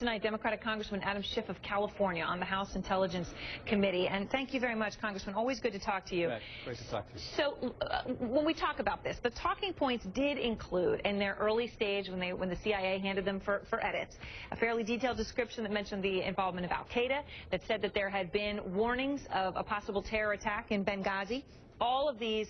Tonight, Democratic Congressman Adam Schiff of California on the House Intelligence Committee. And thank you very much, Congressman. Always good to talk to you. Great to talk to you. So when we talk about this, the talking points did include, in their early stage, when the CIA handed them for edits, a fairly detailed description that mentioned the involvement of al-Qaeda, that said that there had been warnings of a possible terror attack in Benghazi. All of these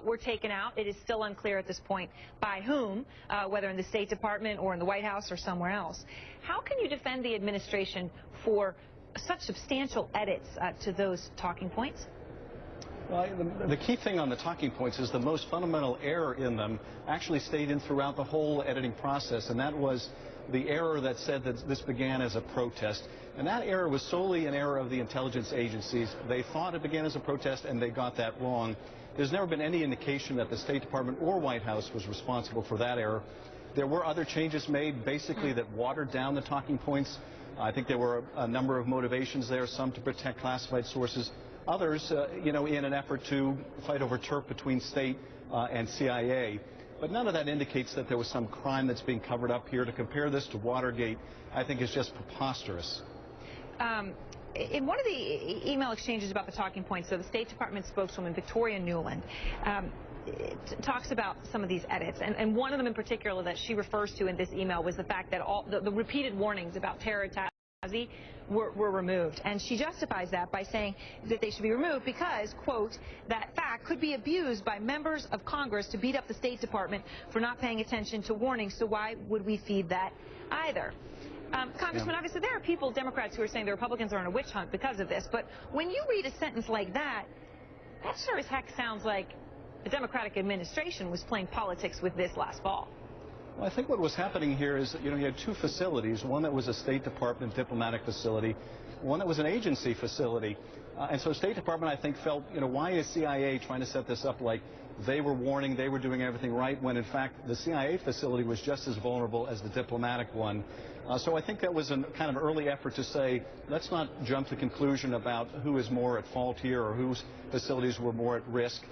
were taken out. It is still unclear at this point by whom, whether in the State Department or in the White House or somewhere else. How can you defend the administration for such substantial edits to those talking points? Well, the key thing on the talking points is the most fundamental error in them actually stayed in throughout the whole editing process, and that was the error that said that this began as a protest. And that error was solely an error of the intelligence agencies. They thought it began as a protest, and they got that wrong. There's never been any indication that the State Department or White House was responsible for that error. There were other changes made, basically, that watered down the talking points. I think there were a number of motivations there, some to protect classified sources, others, in an effort to fight over turf between state and CIA. But none of that indicates that there was some crime that's being covered up here. To compare this to Watergate, I think is just preposterous. In one of the email exchanges about the talking points, so the State Department spokeswoman, Victoria Nuland, talks about some of these edits, and one of them in particular that she refers to in this email was the fact that all the repeated warnings about terror attacks were removed. And she justifies that by saying that they should be removed because, quote, that fact could be abused by members of Congress to beat up the State Department for not paying attention to warnings, so why would we feed that either? Congressman, obviously there are people, Democrats, who are saying the Republicans are on a witch hunt because of this, but when you read a sentence like that, that sure as heck sounds like the Democratic administration was playing politics with this last fall. Well, I think what was happening here is that, you had two facilities, one that was a State Department diplomatic facility, one that was an agency facility. And so State Department, I think, felt, why is CIA trying to set this up like they were warning, they were doing everything right, when in fact the CIA facility was just as vulnerable as the diplomatic one. So I think that was a kind of early effort to say, let's not jump to conclusion about who is more at fault here or whose facilities were more at risk.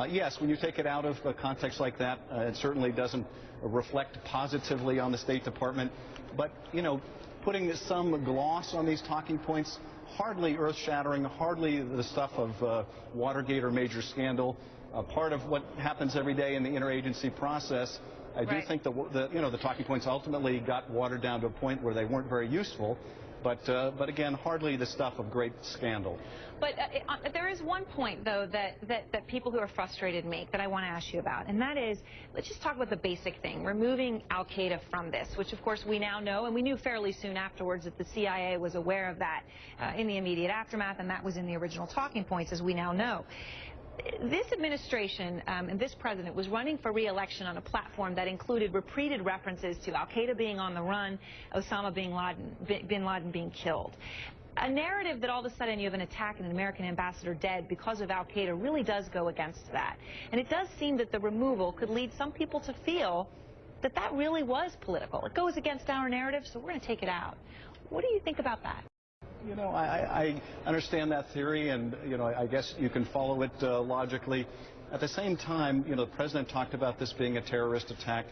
Yes, when you take it out of a context like that, it certainly doesn't reflect positively on the State Department. But, putting some gloss on these talking points, hardly earth-shattering, hardly the stuff of Watergate or major scandal. Part of what happens every day in the interagency process. I do think the talking points ultimately got watered down to a point where they weren't very useful. But again, hardly the stuff of great scandal. But there is one point, though, that people who are frustrated make that I want to ask you about, and that is, let's just talk about the basic thing, removing al-Qaeda from this, which, of course, we now know, and we knew fairly soon afterwards that the CIA was aware of that in the immediate aftermath, and that was in the original talking points, as we now know. This administration and this president was running for re-election on a platform that included repeated references to al-Qaeda being on the run, Osama bin Laden being killed. A narrative that all of a sudden you have an attack and an American ambassador dead because of al-Qaeda really does go against that. And it does seem that the removal could lead some people to feel that that really was political. It goes against our narrative, so we're going to take it out. What do you think about that? I understand that theory, and, I guess you can follow it logically. At the same time, the president talked about this being a terrorist attack.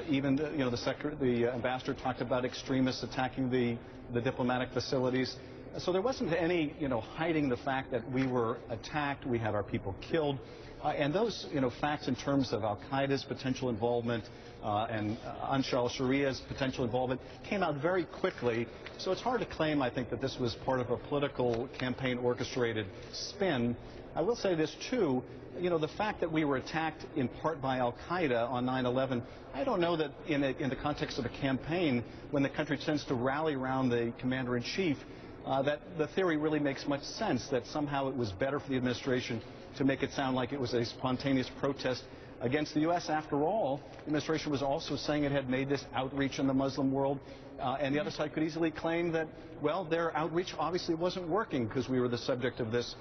Even, the ambassador talked about extremists attacking the diplomatic facilities. So there wasn't any, hiding the fact that we were attacked, we had our people killed. And those, facts in terms of al-Qaeda's potential involvement and Ansar al-Sharia's potential involvement came out very quickly. So it's hard to claim, I think, that this was part of a political campaign orchestrated spin. I will say this, too. The fact that we were attacked in part by al-Qaeda on 9/11, I don't know that in the context of a campaign, when the country tends to rally around the commander-in-chief, that the theory really makes much sense, that somehow it was better for the administration to make it sound like it was a spontaneous protest against the U.S. After all, the administration was also saying it had made this outreach in the Muslim world, and the other side could easily claim that, well, their outreach obviously wasn't working because we were the subject of this,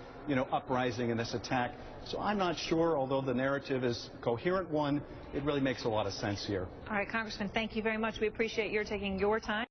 uprising and this attack. So I'm not sure, although the narrative is a coherent one, it really makes a lot of sense here. All right, Congressman, thank you very much. We appreciate your taking your time.